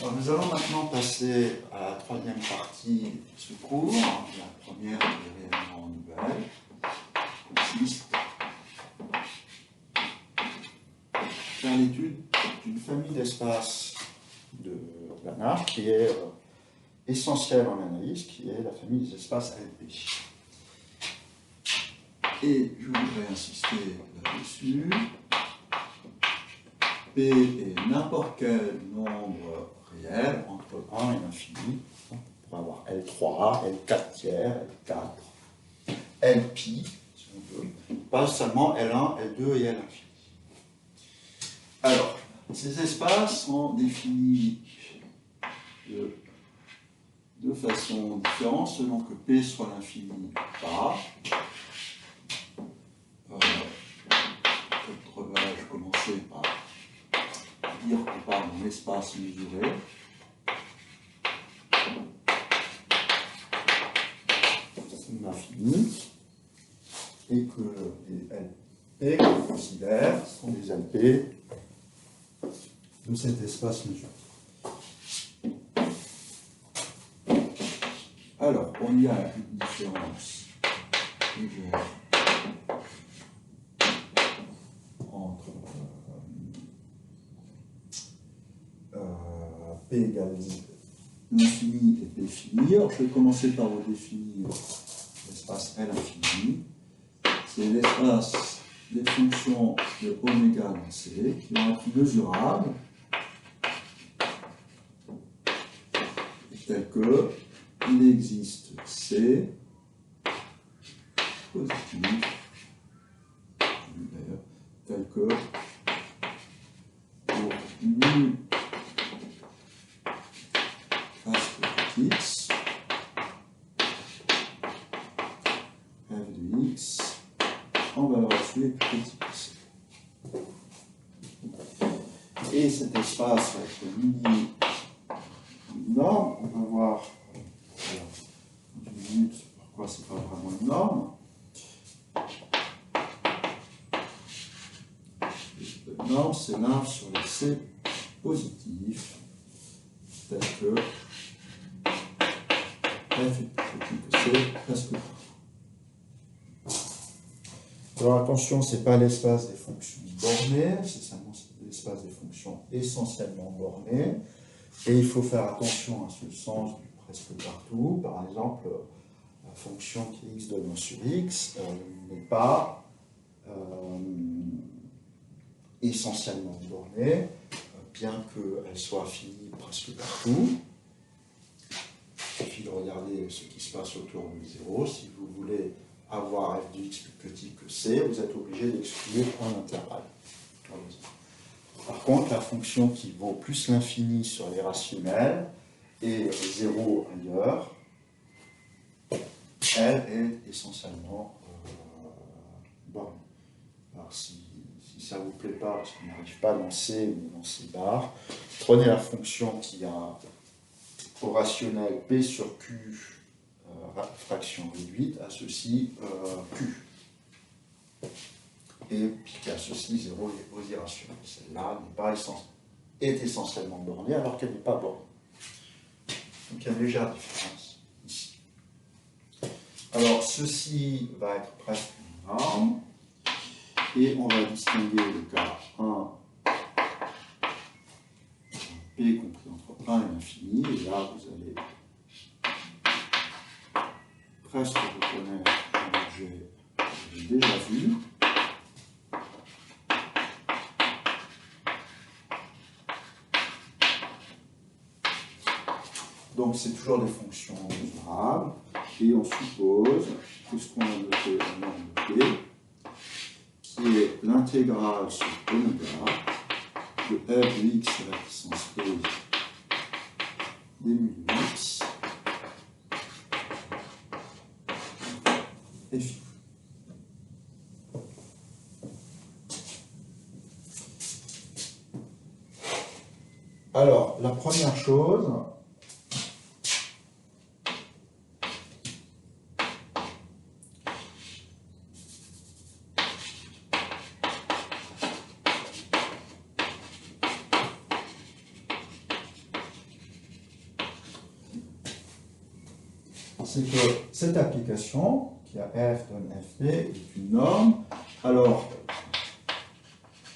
Alors, nous allons maintenant passer à la troisième partie de ce cours. La première qui est réellement nouvelle, consiste à faire l'étude d'une famille d'espaces de Banach qui est essentielle en analyse, qui est la famille des espaces LP. Et je voudrais insister là-dessus. P est n'importe quel nombre réel entre 1 et l'infini. On pourrait avoir L3, L4 tiers, L4, Lpi, si on veut. Pas seulement L1, L2 et L infini. Alors, ces espaces sont définis de façon différente selon que P soit l'infini ou pas. Je vais commencer par dire qu'on parle d'un espace mesuré. Infini, et que les LP qu'on considère sont des LP de cet espace mesuré. Alors, il y a une différence légère entre P égale l'infini et P fini. Alors, je vais commencer par vous définir l'espace L infini. C'est l'espace des fonctions de oméga dans C qui vont être mesurables, tel que il existe C positif, d'ailleurs, tel que pour nu x, f de x en valeur absolue petit que c. Et cet espace va être l'uni d'une norme. On va voir dans une minute pourquoi ce n'est pas vraiment une norme. La norme, c'est l'un sur les c positifs, tel que f est plus petit que c, presque pas. Alors attention, ce n'est pas l'espace des fonctions bornées, c'est seulement l'espace des fonctions essentiellement bornées. Et il faut faire attention à ce sens du presque partout. Par exemple, la fonction qui est x de 1 sur x n'est pas essentiellement bornée, bien qu'elle soit finie presque partout. Il suffit de regarder ce qui se passe autour de 0. Si vous voulez avoir f de x plus petit que c, vous êtes obligé d'exclure un intervalle. Par contre, la fonction qui vaut plus l'infini sur les rationnels et 0 ailleurs, elle est essentiellement bornée. Alors si ça ne vous plaît pas, parce qu'on n'arrive pas dans C ou dans C bar, prenez la fonction qui a au rationnel P sur Q fraction réduite associe Q. Et puis qui associe 0 aux irrationnels. Celle-là est essentiellement bornée alors qu'elle n'est pas bornée. Donc il y a une légère différence ici. Alors ceci va être presque une norme. Et on va distinguer le cas 1, P compris entre 1 et l'infini. Et là, vous allez presque reconnaître un objet que j'ai déjà vu. Donc, c'est toujours des fonctions mesurables. Et on suppose que ce qu'on a noté en norme de P, qui est l'intégrale sur oméga de f de x à la puissance p des mu de x est finie. Alors, la première chose, c'est que cette application, qui a f donne ft, est une norme. Alors,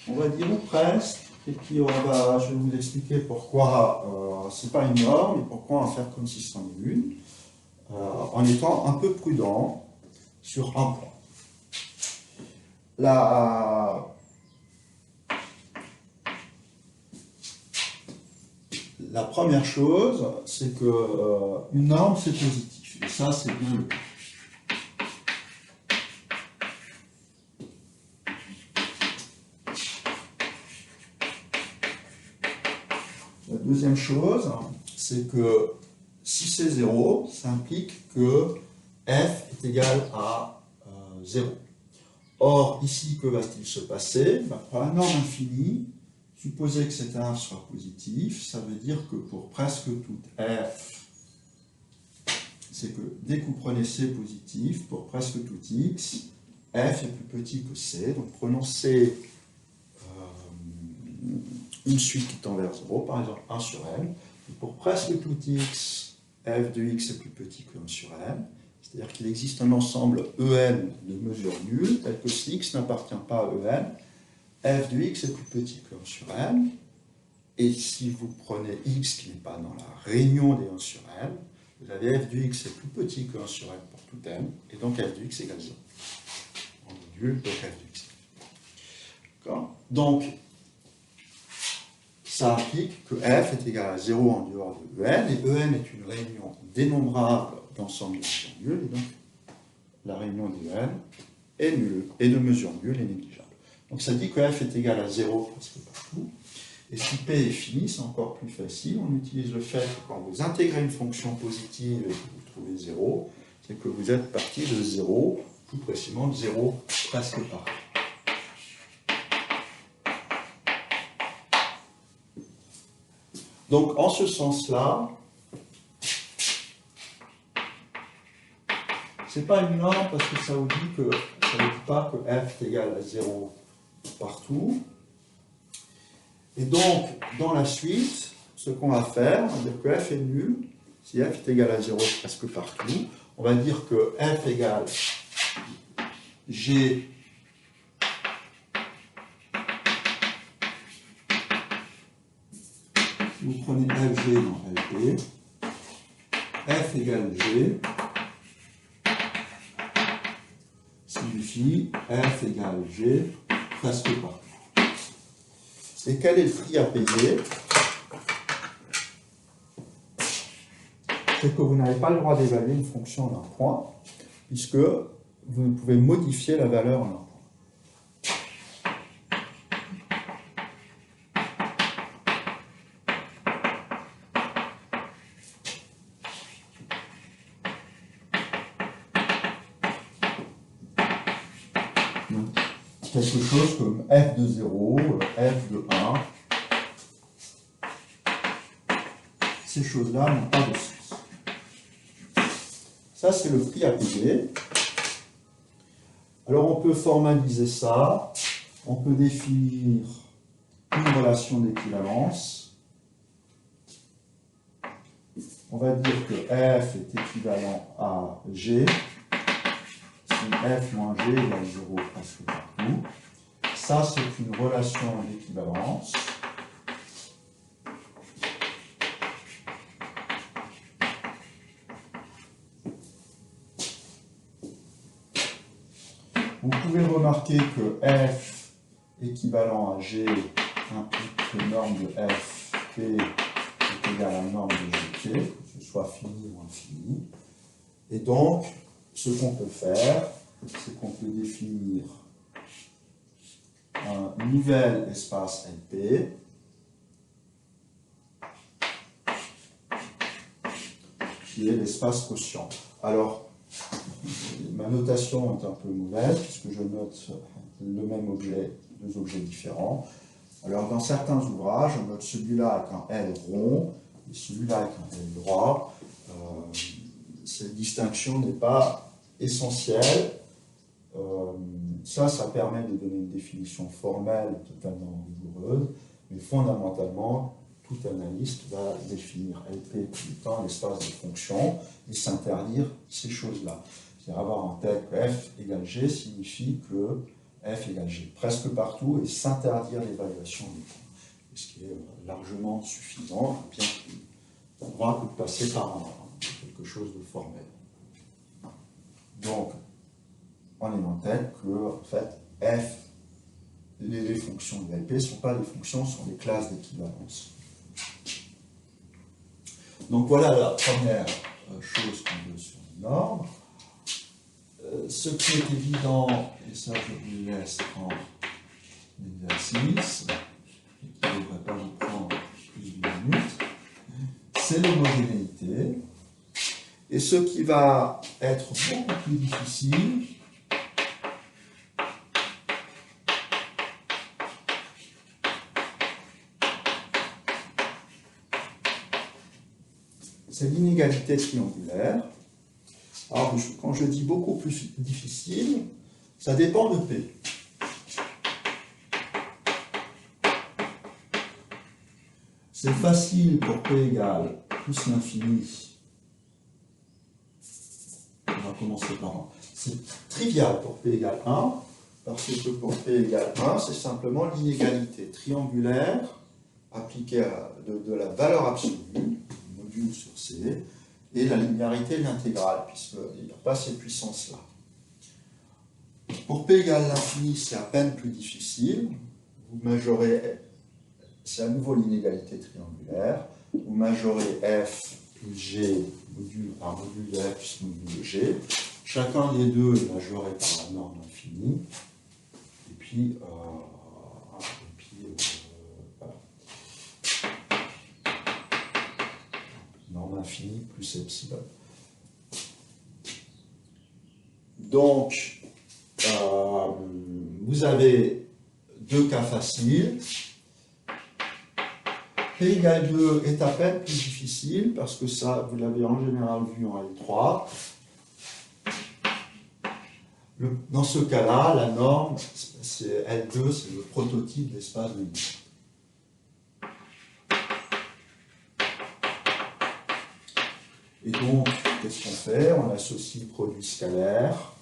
on va dire ou presque, et puis je vais vous expliquer pourquoi c'est pas une norme et pourquoi on va faire comme si c'en est une, en étant un peu prudent sur un point. La première chose, c'est que une norme, c'est positif. Et ça, c'est bien le cas. La deuxième chose, c'est que si c'est 0, ça implique que f est égal à 0. Or, ici, que va-t-il se passer? Pour la norme infinie, supposer que cet 1 soit positif, ça veut dire que pour presque toute f, c'est que dès que vous prenez c positif, pour presque tout x, f est plus petit que c. Donc prenons c une suite qui tend vers 0, par exemple 1 sur n. Et pour presque tout x, f de x est plus petit que 1 sur n. C'est-à-dire qu'il existe un ensemble en de mesures nulles, tel que si x n'appartient pas à en, f de x est plus petit que 1 sur n. Et si vous prenez x qui n'est pas dans la réunion des 1 sur n, vous avez f de x est plus petit que 1 sur n pour tout n, et donc f de x égale 0. On est nul, donc f de x. D'accord? Donc, ça implique que f est égal à 0 en dehors de en, et en est une réunion dénombrable d'ensemble de mesures nulles, et donc la réunion des en est nulle, et de mesure nulle est négligeable. Donc ça dit que f est égal à 0 presque partout, et si p est fini, c'est encore plus facile, on utilise le fait que quand vous intégrez une fonction positive et que vous trouvez 0, c'est que vous êtes parti de 0, plus précisément de 0 presque partout. Donc, en ce sens-là, c'est pas une norme parce que ça vous dit que ça ne dit pas que f est égal à 0 partout. Et donc, dans la suite, ce qu'on va faire, on va dire que f est nul. Si f est égal à 0 presque partout, on va dire que f égale g vous prenez fg dans LP, f égale g signifie f égale g presque partout. Et quel est le prix à payer? C'est que vous n'avez pas le droit d'évaluer une fonction d'un point, puisque vous ne pouvez modifier la valeur d'un point. Quelque chose comme f de 0, f de 1. Ces choses-là n'ont pas de sens. Ça, c'est le prix à payer. Alors, on peut formaliser ça. On peut définir une relation d'équivalence. On va dire que f est équivalent à g. Si f moins g égale 0 presque partout. Ça, c'est une relation d'équivalence. Vous pouvez remarquer que f équivalent à g implique que norme de f p est égale à la norme de gt, que ce soit fini ou infini. Et donc, ce qu'on peut faire, c'est qu'on peut définir un nouvel espace LP qui est l'espace quotient. Alors, ma notation est un peu mauvaise puisque je note le même objet, deux objets différents. Alors, dans certains ouvrages, on note celui-là avec un L rond et celui-là avec un L droit. Cette distinction n'est pas essentielle. Ça permet de donner une définition formelle totalement rigoureuse, mais fondamentalement, tout analyste va définir LP comme étant l'espace de fonction et s'interdire ces choses-là. C'est-à-dire avoir en tête que f égale g signifie que f égale g presque partout et s'interdire l'évaluation du point. Ce qui est largement suffisant, bien qu'on aura que de passer par quelque chose de formel. Donc, on est en tête que, en fait, f, les fonctions de LP ne sont pas des fonctions, ce sont des classes d'équivalence. Donc voilà la première chose qu'on veut sur une norme. Ce qui est évident, et ça je vous laisse en exercice, et qui ne devrait pas vous prendre plus d'une minute, c'est l'homogénéité. Et ce qui va être beaucoup plus difficile, c'est l'inégalité triangulaire. Alors, quand je dis beaucoup plus difficile, ça dépend de P. C'est facile pour P égale plus l'infini. On va commencer par 1. C'est trivial pour P égale 1, parce que pour P égale 1, c'est simplement l'inégalité triangulaire appliquée à de la valeur absolue, module sur C, et la linéarité de l'intégrale, puisqu'il n'y a pas ces puissances-là. Pour P égale l'infini, c'est à peine plus difficile. Vous majorez, c'est à nouveau l'inégalité triangulaire. Vous majorez f plus g module par module de f plus module de g. Chacun des deux est majoré par la norme infinie. Et puis, voilà. Norme infinie plus epsilon. Donc, vous avez deux cas faciles. P égale 2 est à peine plus difficile parce que ça, vous l'avez en général vu en L3. Dans ce cas-là, la norme, c'est L2, c'est le prototype d'espace de Lie. Et donc, qu'est-ce qu'on fait? On associe le produit scalaire.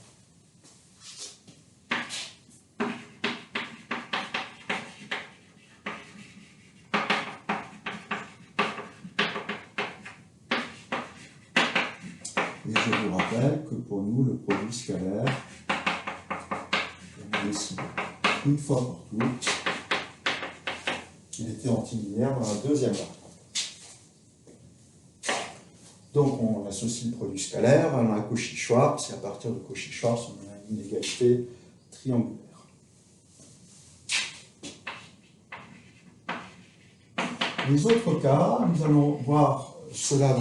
Et je vous rappelle que pour nous, le produit scalaire, on décide une fois pour toutes qu'il était antilinéaire dans la deuxième variable. Donc on associe le produit scalaire à la Cauchy-Schwarz, et à partir de Cauchy-Schwarz, on a une inégalité triangulaire. Les autres cas, nous allons voir cela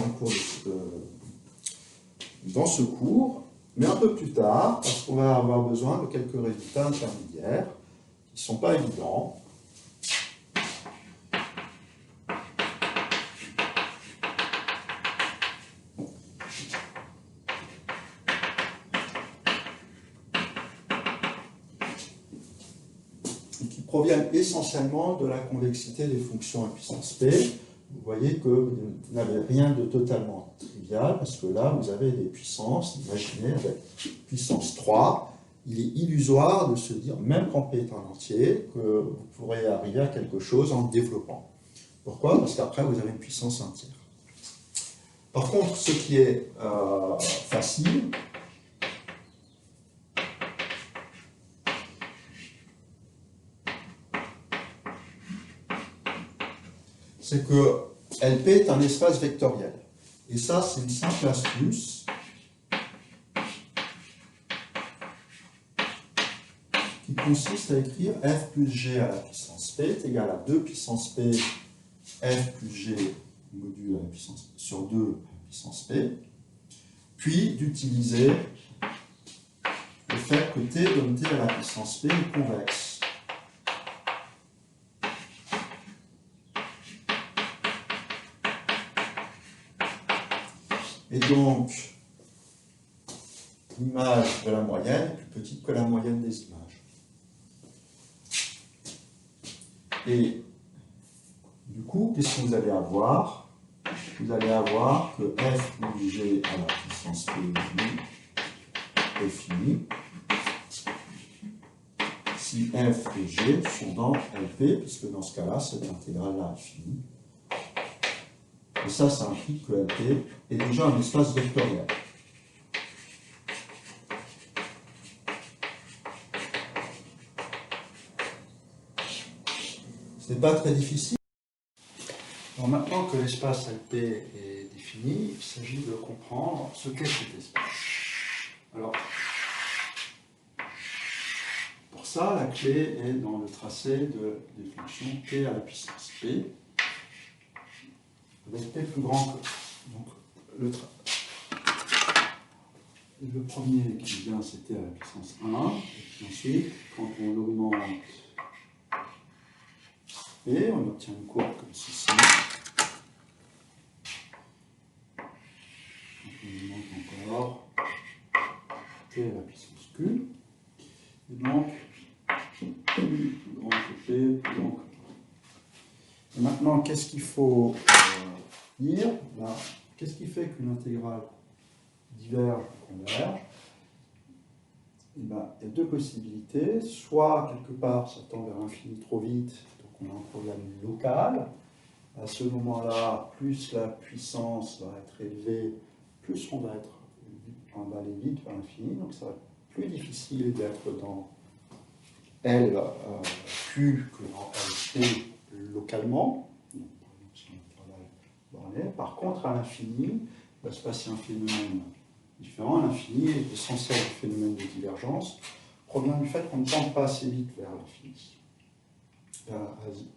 dans ce cours, mais un peu plus tard, parce qu'on va avoir besoin de quelques résultats intermédiaires qui ne sont pas évidents. Proviennent essentiellement de la convexité des fonctions à puissance P. Vous voyez que vous n'avez rien de totalement trivial, parce que là, vous avez des puissances, imaginez, avec puissance 3, il est illusoire de se dire, même quand P est un entier, que vous pourrez arriver à quelque chose en le développant. Pourquoi? Parce qu'après, vous avez une puissance entière. Par contre, ce qui est facile, c'est que LP est un espace vectoriel. Et ça, c'est une simple astuce qui consiste à écrire f plus g à la puissance p est égal à 2 puissance p f plus g module à la puissance sur 2 à la puissance p, puis d'utiliser le fait que t donne t à la puissance p est convexe. Et donc, l'image de la moyenne est plus petite que la moyenne des images. Et Du coup, qu'est-ce que vous allez avoir? Vous allez avoir que f plus g à la puissance p est fini si f et g sont dans LP, puisque dans ce cas-là, cette intégrale-là est finie. Et ça implique que LP est déjà un espace vectoriel. Ce n'est pas très difficile. Alors maintenant que l'espace LP est défini, il s'agit de comprendre ce qu'est cet espace. Alors, pour ça, la clé est dans le tracé des fonctions t à la puissance p, avec t plus grand que. Donc, le premier qui vient, c'était à la puissance 1, et puis ensuite, quand on augmente p, on obtient une courbe comme ceci. On augmente encore t à la puissance q, et donc plus grand que p, plus grand que p. Et maintenant, qu'est-ce qu'il faut dire? Qu'est-ce qui fait qu'une intégrale diverge ou converge? Il y a deux possibilités. Soit, quelque part, ça tend vers l'infini trop vite, donc on a un problème local. À ce moment-là, plus la puissance va être élevée, plus on va aller vite vers l'infini, donc ça va être plus difficile d'être dans L, Q que dans LP localement. Donc, par exemple, si on travaille borné. Par contre, à l'infini, il va se passer un phénomène différent. À l'infini, l'essentiel du phénomène de divergence provient du fait qu'on ne tend pas assez vite vers l'infini,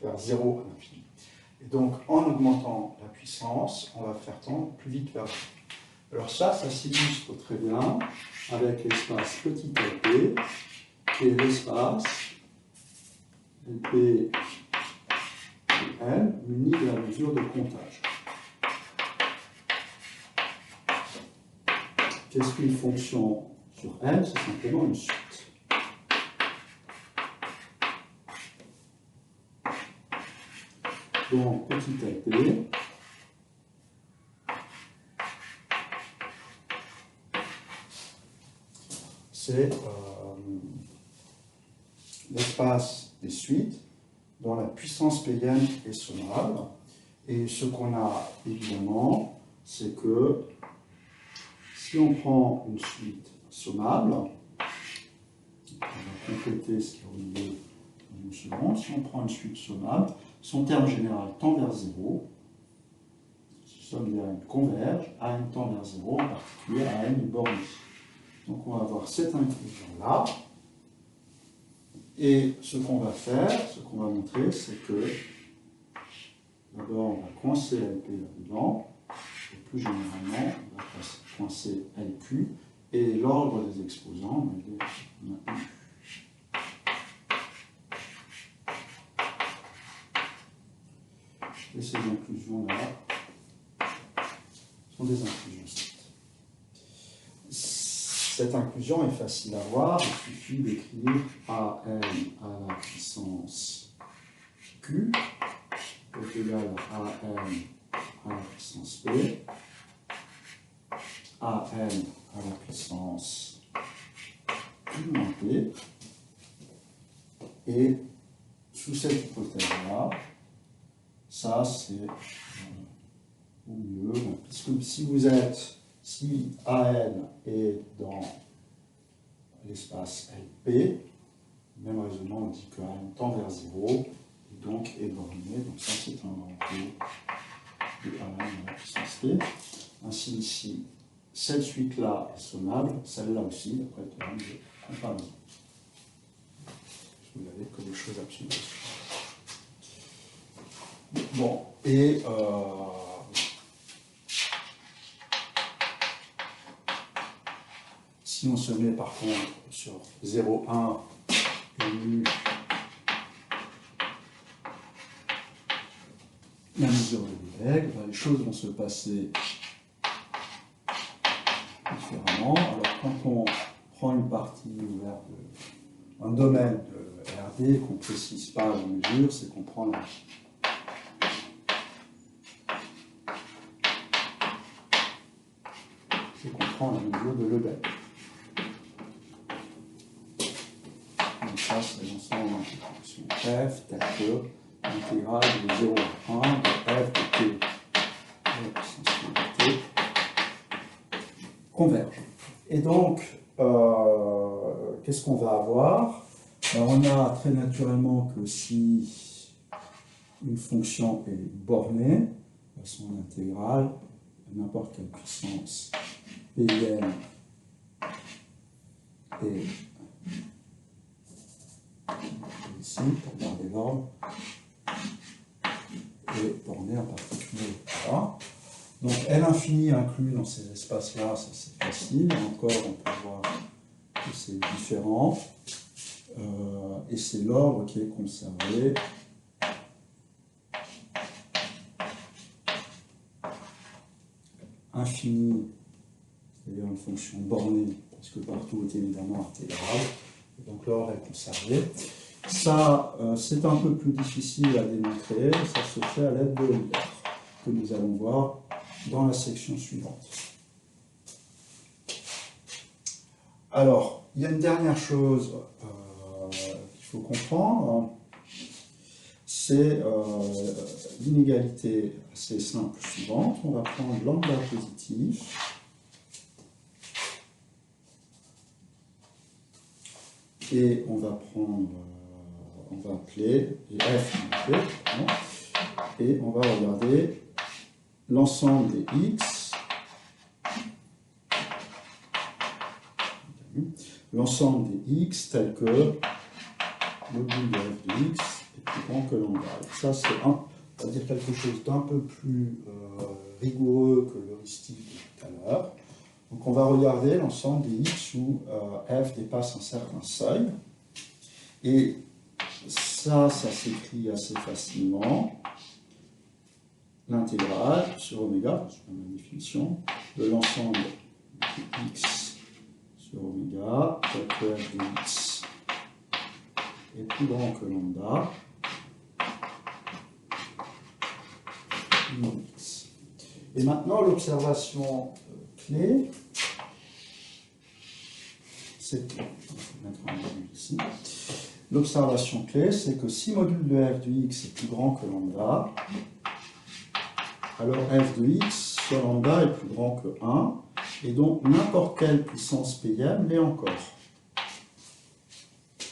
vers 0 à l'infini. Et donc, en augmentant la puissance, on va faire tendre plus vite vers 0. Alors ça s'illustre très bien avec l'espace petit LP, qui est l'espace LP et N muni de la mesure de comptage. Qu'est-ce qu'une fonction sur N? C'est simplement une suite. Donc, petit LP, c'est l'espace des suites dont la puissance payenne est sommable. Et ce qu'on a évidemment, c'est que si on prend une suite sommable, on va compléter ce qui est au milieu dans une seconde, si on prend une suite sommable, son terme général tend vers 0, somme des n converge, AN tend vers 0, en particulier AN est borné. Donc on va avoir cette inclusion-là. Et ce qu'on va faire, ce qu'on va montrer, c'est que d'abord on va coincer LP là-dedans, et plus généralement on va coincer LQ, et l'ordre des exposants, on a eu. Et ces inclusions-là sont des inclusions strictes. Cette inclusion est facile à voir, il suffit d'écrire AN à la puissance Q est égal à AN à la puissance P, AN à la puissance Q moins P, et sous cette hypothèse-là, ça c'est au mieux, puisque si AN est dans l'espace LP, même raisonnement, on dit que AN tend vers 0, et donc est borné, donc ça c'est un grand P de AN à la puissance P. Ainsi, si cette suite-là est sommable, celle-là aussi, d'après le théorème de comparaison. Vous avez comme des choses absolument. Bon, et si on se met par contre sur 0,1 et nu la mesure de l'y, les choses vont se passer différemment. Alors quand on prend une partie ouverte, un domaine de RD qu'on ne précise pas à la mesure, c'est qu'on prend qui comprend la mesure de Lebesgue. Donc ça, c'est l'ensemble des fonctions f tel que l'intégrale de 0 à 1 de f de t à la puissance de t converge. Et donc, qu'est-ce qu'on va avoir? Alors, on a très naturellement que si une fonction est bornée, son intégrale, n'importe quelle puissance Pn et ici, pour garder l'ordre, est bornée en particulier. Voilà. Donc L infini inclus dans ces espaces-là, ça c'est facile. Encore, on peut voir que c'est différent. Et c'est l'ordre qui est conservé. Infini, c'est-à-dire une fonction bornée, parce que partout est évidemment intégrable. Et donc l'ordre est conservé. Ça, c'est un peu plus difficile à démontrer. Ça se fait à l'aide de Euler, que nous allons voir dans la section suivante. Alors, il y a une dernière chose qu'il faut comprendre, c'est l'inégalité assez simple suivante. On va prendre lambda positif et on va prendre, on va appeler f et on va regarder l'ensemble des x, l'ensemble des x tel que module de f de x est plus grand que lambda. Et ça, c'est on va dire quelque chose d'un peu plus rigoureux que l'heuristique de tout à l'heure. Donc on va regarder l'ensemble des x où f dépasse un certain seuil. Et ça s'écrit assez facilement. L'intégrale sur oméga, c'est la définition, de l'ensemble de x sur oméga, tel que f de x est plus grand que lambda, x. Et maintenant, l'observation clé, c'est ici. L'observation clé, c'est que si module de f de x est plus grand que lambda, alors f de x sur lambda est plus grand que 1, et donc n'importe quelle puissance Pm l'est encore.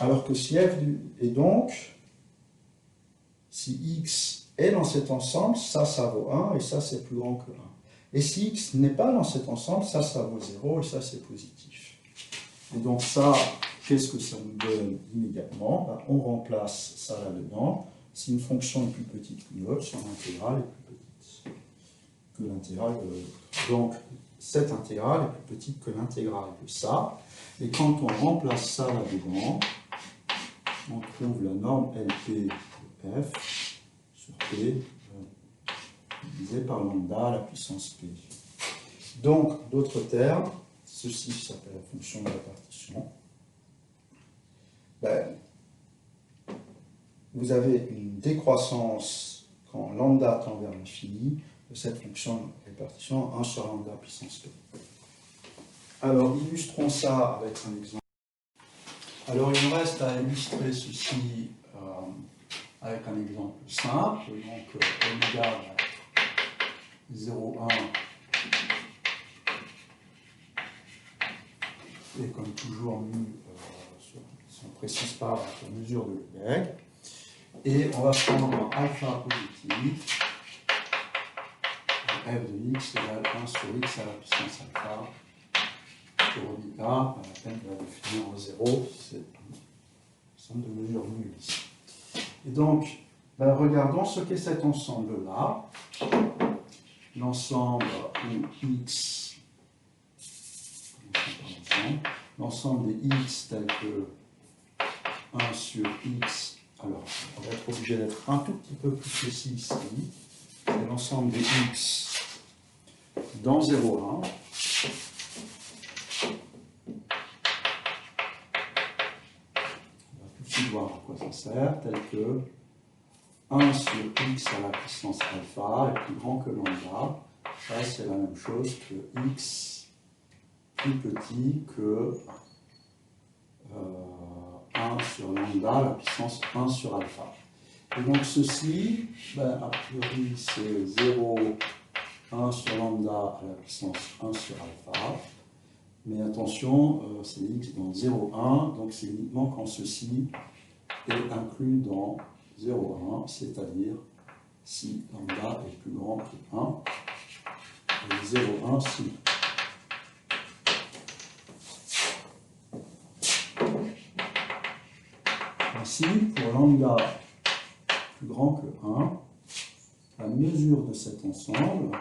Alors que si f de... Et donc, si x est dans cet ensemble, ça vaut 1, et ça c'est plus grand que 1. Et si x n'est pas dans cet ensemble, ça vaut 0, et ça c'est positif. Et donc ça, qu'est-ce que ça nous donne immédiatement? Ben, on remplace ça là-dedans. Si une fonction est plus petite qu'une autre, son intégrale est plus petite que l'intégrale de l'autre. Donc, cette intégrale est plus petite que l'intégrale de ça. Et quand on remplace ça là-dedans, on trouve la norme LP de f sur P divisé par lambda à la puissance P. Donc, d'autres termes, ceci s'appelle la fonction de répartition. Ben, vous avez une décroissance quand lambda tend vers l'infini de cette fonction de répartition 1 sur lambda puissance P. Alors, illustrons ça avec un exemple. Alors, il nous reste à illustrer ceci avec un exemple simple. Donc, oméga 0,1 et comme toujours mu, si on ne précise pas la mesure de Lebesgue. Et on va prendre alpha positif, f de x égale 1 sur x à la puissance alpha sur oméga, à la peine de la définir en 0, c'est un ensemble de mesures nulles ici. Et donc, ben, regardons ce qu'est cet ensemble-là. L'ensemble où x, l'ensemble des x tel que 1 sur x, alors on va être obligé d'être un tout petit peu plus précis ici, c'est l'ensemble des x dans 0,1. On va tout de suite voir à quoi ça sert, tel que 1 sur x à la puissance alpha est plus grand que lambda. Ça, c'est la même chose que x plus petit que 1 sur lambda à la puissance 1 sur alpha. Et donc ceci, a priori c'est 0, 1 sur lambda à la puissance 1 sur alpha. Mais attention, c'est x dans 0, 1, donc c'est uniquement quand ceci est inclus dans 0, 1, c'est-à-dire si lambda est plus grand que 1, et 0, 1 si. Ainsi, pour lambda plus grand que 1, la mesure de cet ensemble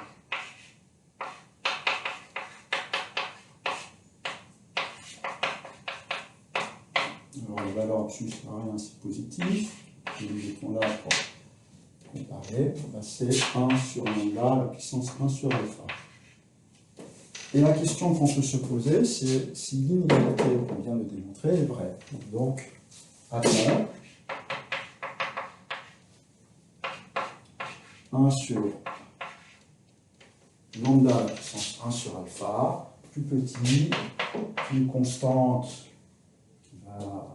alors la valeur absolue c'est rien, c'est positif, et nous mettons là pour comparer, c'est 1 sur lambda à la puissance 1 sur alpha. Et la question qu'on peut se poser, c'est si l'inégalité qu'on vient de démontrer est vraie. Donc, attends, 1 sur lambda à la puissance 1 sur alpha, plus petit, une constante qui va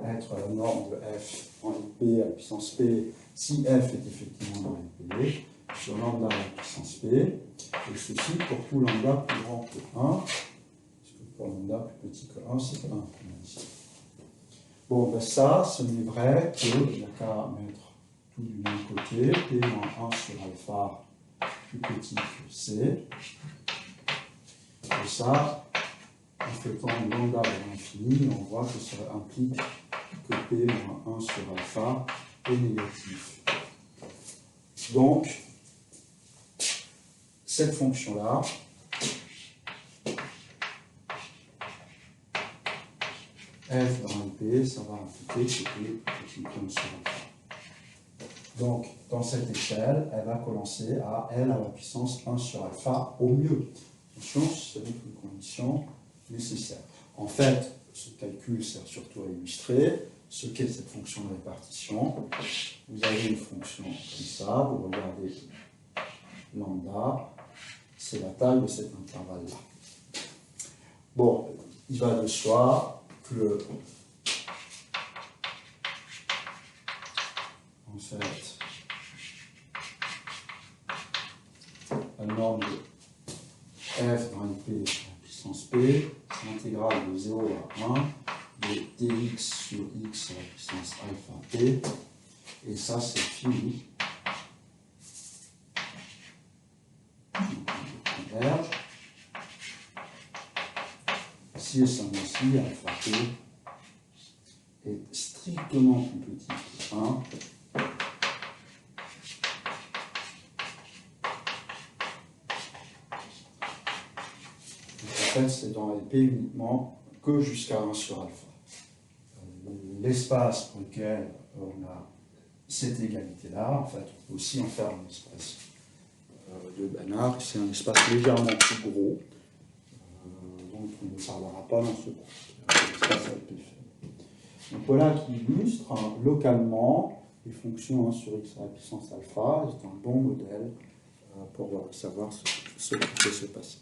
être la norme de f en IP à la puissance p, si f est effectivement dans IP, sur lambda à la puissance p, et ceci pour tout lambda plus grand que 1, parce que pour lambda plus petit que 1, c'est 1, comme ici. Bon, ça, ce n'est vrai qu'il n'y a qu'à mettre tout du même côté, p moins 1 sur alpha plus petit que c, et ça, en faisant lambda vers l'infini, on voit que ça implique que p moins 1 sur alpha est négatif. Donc, cette fonction-là, f dans IP, ça va impliquer que p est plus petit que 1 sur alpha. Donc, dans cette échelle, elle va commencer à L à la puissance 1 sur alpha au mieux. Attention, ce n'est qu'une condition nécessaire. En fait, ce calcul sert surtout à illustrer ce qu'est cette fonction de répartition. Vous avez une fonction comme ça, vous regardez lambda, c'est la taille de cet intervalle-là. Bon, il va de soi que, en fait, la norme de f dans IP à la puissance p, c'est l'intégrale de 0 à 1 de dx sur x à la puissance alpha p, et ça c'est fini. Si et seulement si alpha p est strictement plus petit que 1, en fait, c'est dans IP uniquement que jusqu'à 1 sur alpha. L'espace pour lequel on a cette égalité-là, en fait, on peut aussi en faire un espace de Banach. C'est un espace légèrement plus gros, donc on ne parlera pas dans ce cours. Donc voilà qui illustre localement les fonctions 1 sur x à la puissance alpha. C'est un bon modèle pour savoir ce qui peut se passer.